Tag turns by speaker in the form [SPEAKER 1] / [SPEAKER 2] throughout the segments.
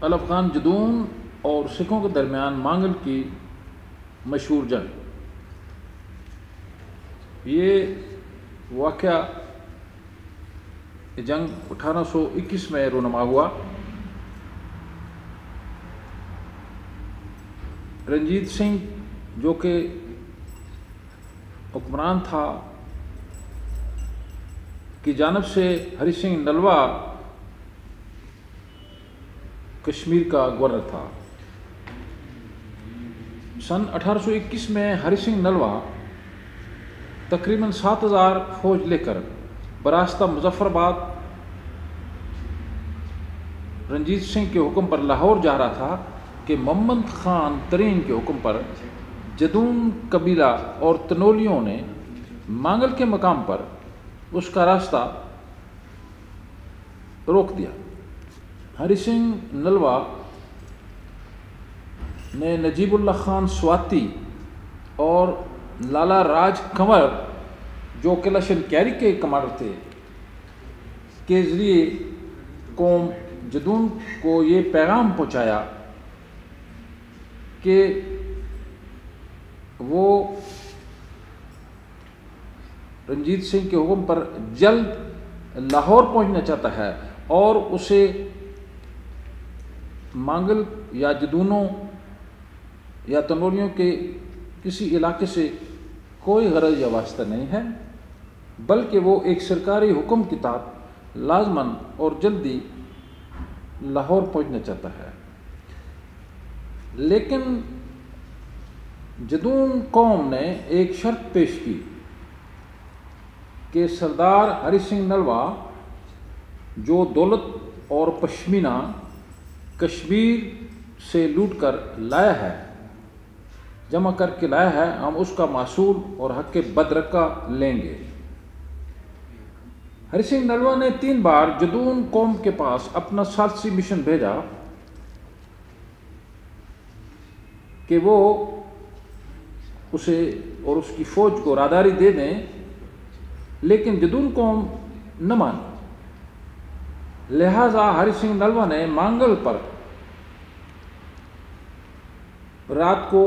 [SPEAKER 1] الافغان جدون اور سکھوں کے درمیان مانگل کی مشہور جنگ، یہ واقعہ جنگ 1821 میں رونما ہوا۔ رنجیت سنگھ جو کہ حکمران تھا کی جانب سے ہری سنگھ نلوا کشمیر کا گورنر تھا۔ سن 1821 میں ہری سنگھ نلوا تقریباً 7000 فوج لے کر براستہ مظفر آباد رنجیت سنگھ کے حکم پر لاہور جا رہا تھا کہ محمد خان ترین کے حکم پر جدون قبیلہ اور تنولیوں نے مانگل کے مقام پر اس کا راستہ روک دیا۔ ہری سنگھ نلوا نے نجیب اللہ خان سواتی اور لالا راج کنور جو کہ لشن کیری کے کمانڈر تھے کے ذریعے قوم جدون کو یہ پیغام پہنچایا کہ وہ رنجیت سنگھ کے حکم پر جلد لاہور پہنچنا چاہتا ہے اور اسے مانگل یا جدونوں یا تنولیوں کے کسی علاقے سے کوئی غرض یا واسطہ نہیں ہے، بلکہ وہ ایک سرکاری حکم کے تحت لازماً اور جلدی لاہور پہنچنا چاہتا ہے۔ لیکن جدون قوم نے ایک شرط پیش کی کہ سردار ہری سنگھ نلوا جو دولت اور پشمینہ کشمیر سے لوٹ کر لایا ہے، جمع کر کے لایا ہے، ہم اس کا محصول اور حق بدرقہ لیں گے۔ ہری سنگھ نلوا نے 3 بار جدون قوم کے پاس اپنا ثالثی مشن بھیجا کہ وہ اسے اور اس کی فوج کو راہداری دے دیں، لیکن جدون قوم نہ مانی۔ لہذا ہری سنگھ نلوا نے مانگل پر رات کو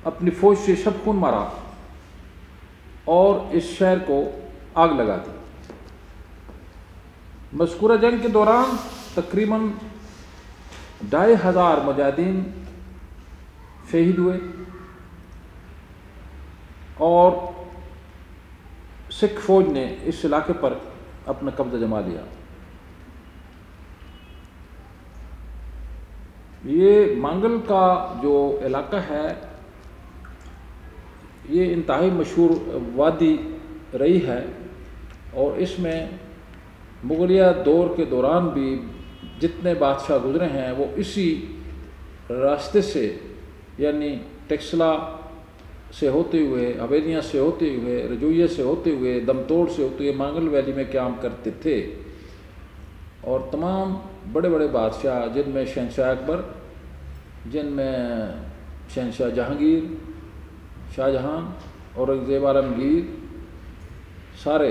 [SPEAKER 1] اپنی فوج سے شب خون مارا اور اس شہر کو آگ لگا دی۔ مذکورہ جنگ کے دوران تقریباً 2500 مجاہدین شہید ہوئے اور سکھ فوج نے اس علاقے پر اپنا قبضہ جما لیا۔ یہ مانگل کا جو علاقہ ہے یہ انتہائی مشہور وادی رہی ہے، اور اس میں مغلیہ دور کے دوران بھی جتنے بادشاہ گزرے ہیں وہ اسی راستے سے، یعنی ٹیکسلا سے ہوتے ہوئے، حویلیاں سے ہوتے ہوئے، رجویہ سے ہوتے ہوئے، دمتوڑ سے ہوتے ہوئے مانگل ویلی میں قیام کرتے تھے۔ اور تمام بڑے بڑے بادشاہ، جن میں شہنشاہ اکبر، جن میں شہنشاہ جہانگیر، شاہ جہاں اور اورنگزیب عالمگیر، سارے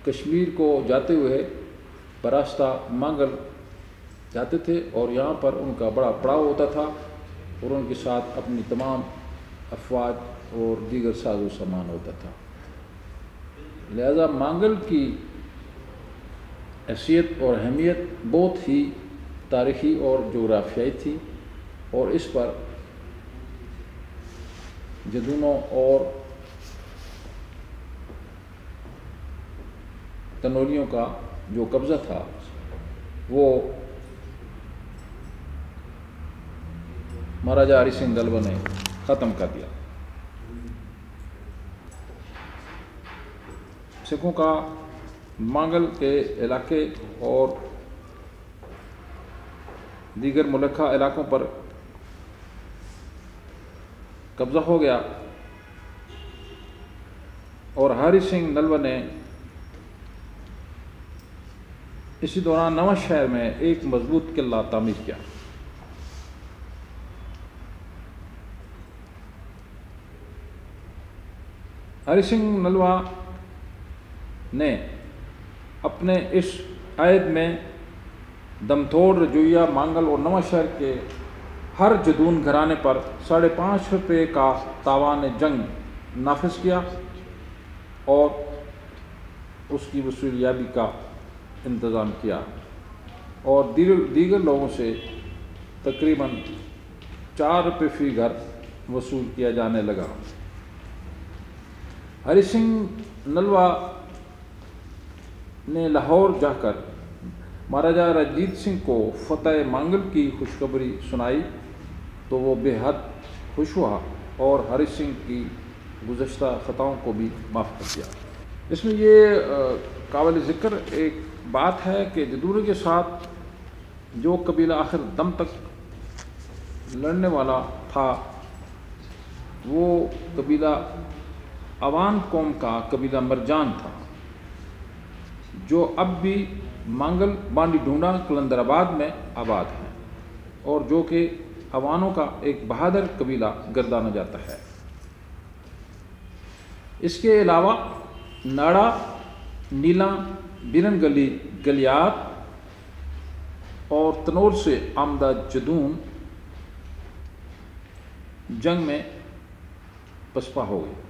[SPEAKER 1] کشمیر کو جاتے ہوئے براستہ مانگل جاتے تھے، اور یہاں پر ان کا بڑا پڑاؤ ہوتا تھا، اور ان کے ساتھ اپنی تمام افواج اور دیگر ساز و سامان ہوتا تھا۔ لہذا مانگل کی حیثیت اور اہمیت بہت ہی تاریخی اور جغرافیائی تھی، اور اس پر جدونوں اور تنولیوں کا جو قبضہ تھا وہ مہاراجہ ہری سنگھ نلوا نے ختم کر دیا۔ سکھوں کا مانگل کے علاقے اور دیگر ملکہ علاقوں پر قبضہ ہو گیا، اور ہری سنگھ نلوا نے اسی دوران نواں شہر میں ایک مضبوط قلعہ تعمیر کیا۔ ہری سنگھ نلوا نے اپنے اس عہد میں دمتوڑ، رجویہ، مانگل اور نواں شہر کے ہر جدون گھرانے پر 5.5 روپے کا تاوان جنگ نافذ کیا اور اس کی وصولیابی کا انتظام کیا، اور دیگر لوگوں سے تقریباً 4 روپے فی گھر وصول کیا جانے لگا۔ ہری سنگھ نلوا نے لاہور جا کر مہاراجہ رنجیت سنگھ کو فتح مانگل کی خوشخبری سنائی تو وہ بے حد خوش ہوا اور ہری سنگھ کی گزشتہ خطاؤں کو بھی معاف کر دیا۔ اس میں یہ قابل ذکر ایک بات ہے کہ جدوری کے ساتھ جو قبیلہ آخر دم تک لڑنے والا تھا وہ قبیلہ عوان قوم کا قبیلہ مرجان تھا، جو اب بھی مانگل، بانڈی ڈھونڈا، کلندر آباد میں آباد ہے، اور جو کہ عوانوں کا ایک بہادر قبیلہ گردانا جاتا ہے۔ اس کے علاوہ ناڑا، نیلا، بیرن گلی، گلیات اور تنور سے آمدہ جدون جنگ میں پسپا ہو گئے۔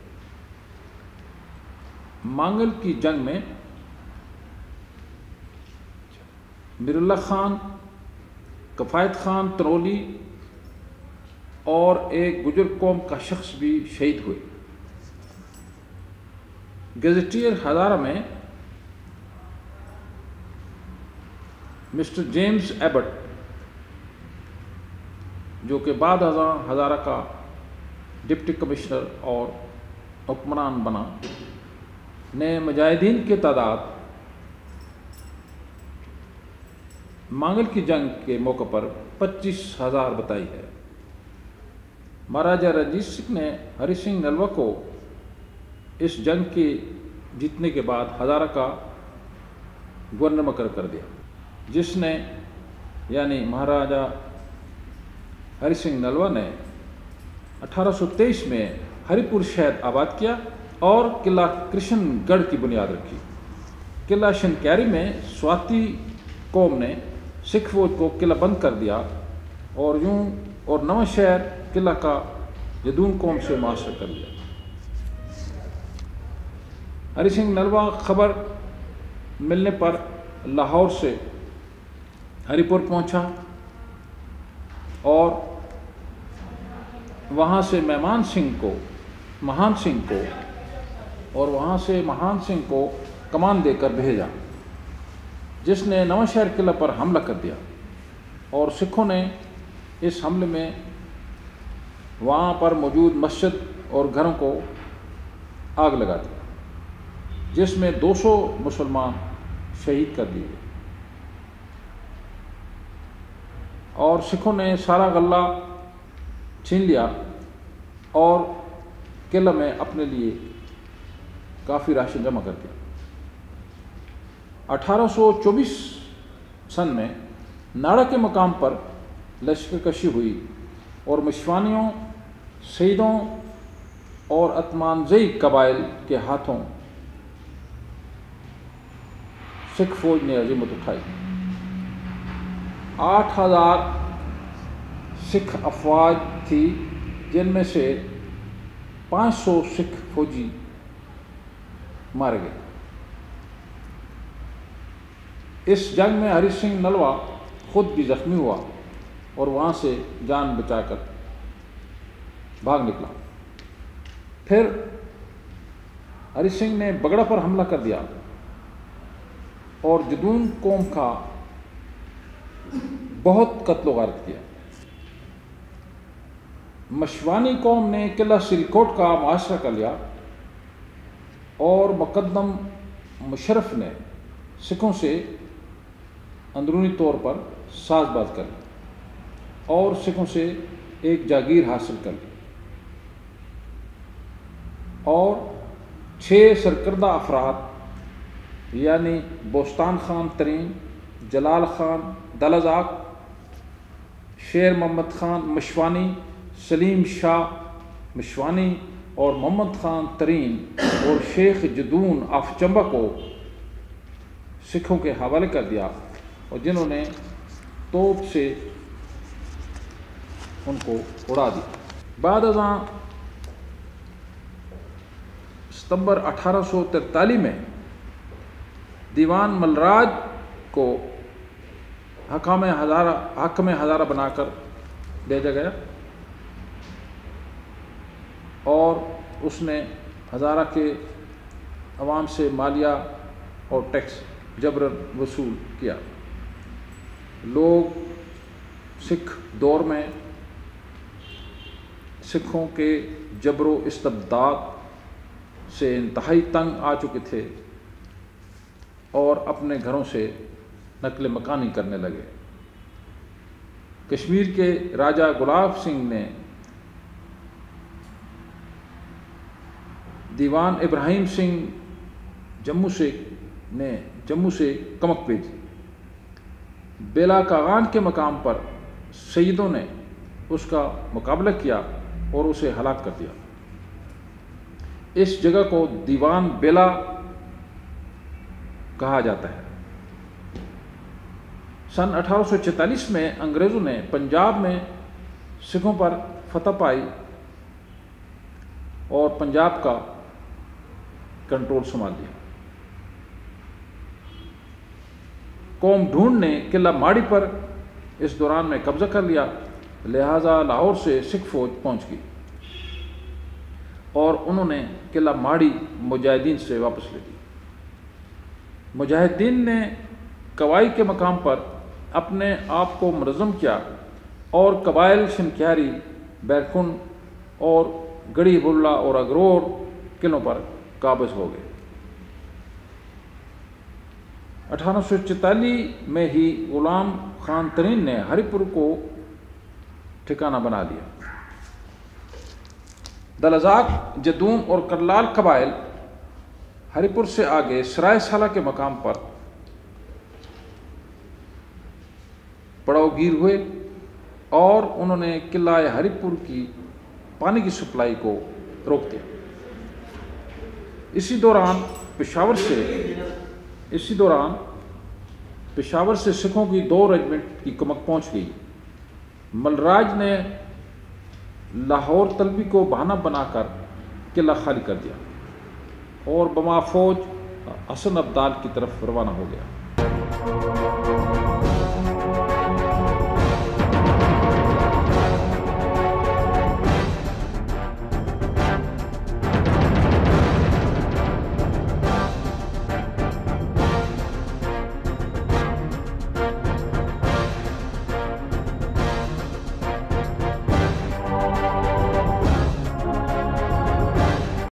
[SPEAKER 1] مانگل کی جنگ میں میر اللہ خان، کفایت خان تنولی اور ایک گجر قوم کا شخص بھی شہید ہوئے۔ گیزیٹیئر ہزارہ میں مسٹر جیمز ایبٹ، جو کہ بعد ازاں ہزارہ کا ڈپٹی کمشنر اور حکمران بنا، نے مجاہدین کی تعداد مانگل کی جنگ کے موقع پر 25,000 بتائی ہے۔ مہاراجہ رنجیت سنگھ نے ہری سنگھ نلوا کو اس جنگ کے جیتنے کے بعد ہزارہ کا گورنر مقرر کر دیا، جس نے یعنی مہاراجہ ہری سنگھ نلوا نے 1823 میں ہری پور شہر آباد کیا اور قلعہ کرشن گڑھ کی بنیاد رکھی۔ قلعہ شنکیاری میں سواتی قوم نے سکھ فوج کو قلعہ بند کر دیا اور نواں شہر قلعہ کا جدون قوم سے محاصرہ کر لیا۔ ہری سنگھ نلوا خبر ملنے پر لاہور سے ہری پور پہنچا اور وہاں سے مہان سنگھ کو اور وہاں سے مہان سنگھ کو کمان دے کر بھیجا، جس نے نواں شہر قلعہ پر حملہ کر دیا، اور سکھوں نے اس حملے میں وہاں پر موجود مسجد اور گھروں کو آگ لگا دی، جس میں 200 مسلمان شہید کر دیے، اور سکھوں نے سارا غلہ چھین لیا اور قلعہ میں اپنے لیے کافی راشن جمع کر دیا۔ 1824 سن میں ناڑا کے مقام پر لشکر کشی ہوئی اور مشوانیوں، سیدوں اور اتمانزئی قبائل کے ہاتھوں سکھ فوج نے عزیمت اٹھائی۔ 8,000 سکھ افواج تھی، جن میں سے 500 سکھ فوجی مارے گئے۔ اس جنگ میں ہری سنگھ نلوا خود بھی زخمی ہوا اور وہاں سے جان بچا کر بھاگ نکلا۔ پھر ہری سنگھ نے بگڑا پر حملہ کر دیا اور جدون قوم کا بہت قتل و غارت کیا۔ مشوانی قوم نے قلعہ سری کوٹ کا محاصرہ کر لیا اور مقدم مشرف نے سکھوں سے اندرونی طور پر ساز باز کر لی اور سکھوں سے ایک جاگیر حاصل کر لی، اور 6 سرکردہ افراد یعنی بوستان خان ترین، جلال خان دلزاک، شیر محمد خان مشوانی، سلیم شاہ مشوانی اور محمد خان ترین اور شیخ جدون آف چمبا کو سکھوں کے حوالے کر دیا، اور جنہوں نے توپ سے ان کو اڑا دیا۔ بعد ازاں ستمبر 1843 میں دیوان ملراج کو حاکم ہزارہ بنا کر بھیجا گیا اور اس نے ہزارہ کے عوام سے مالیہ اور ٹیکس جبراً وصول کیا۔ لوگ سکھ دور میں سکھوں کے جبر و استبداد سے انتہائی تنگ آ چکے تھے اور اپنے گھروں سے نقل مکانی کرنے لگے۔ کشمیر کے راجہ گلاب سنگھ نے دیوان ابراہیم سنگھ جموں سے کمک بھیجی۔ بیلا کاغان کے مقام پر سیدوں نے اس کا مقابلہ کیا اور اسے ہلاک کر دیا۔ اس جگہ کو دیوان بیلا کہا جاتا ہے۔ سن 1844 میں انگریزوں نے پنجاب میں سکھوں پر فتح پائی اور پنجاب کا کنٹرول سنبھال لیا۔ قوم ڈھونڈ نے قلعہ ماڑی پر اس دوران میں قبضہ کر لیا، لہٰذا لاہور سے سکھ فوج پہنچ گئی اور انہوں نے قلعہ ماڑی مجاہدین سے واپس لے لی۔ مجاہدین نے کوائی کے مقام پر اپنے آپ کو منظم کیا اور قبائل شنکیاری، بیرکن اور گڑھی بلا اور اگرور قلعوں پر قابض ہو گئے۔ 1844 میں ہی غلام خان ترین نے ہری پور کو ٹھکانہ بنا لیا۔ دلزاق، جدوم اور کرلال قبائل ہری پور سے آگے سرائے سالہ کے مقام پر پڑاؤ گیر ہوئے اور انہوں نے قلعہ ہری پور کی پانی کی سپلائی کو روک دیا۔ اسی دوران پشاور سے سکھوں کی 2 ریجمنٹ کی کمک پہنچ گئی۔ ملراج نے لاہور طلبی کو بہانہ بنا کر قلعہ خالی کر دیا اور بما فوج حسن ابدال کی طرف روانہ ہو گیا۔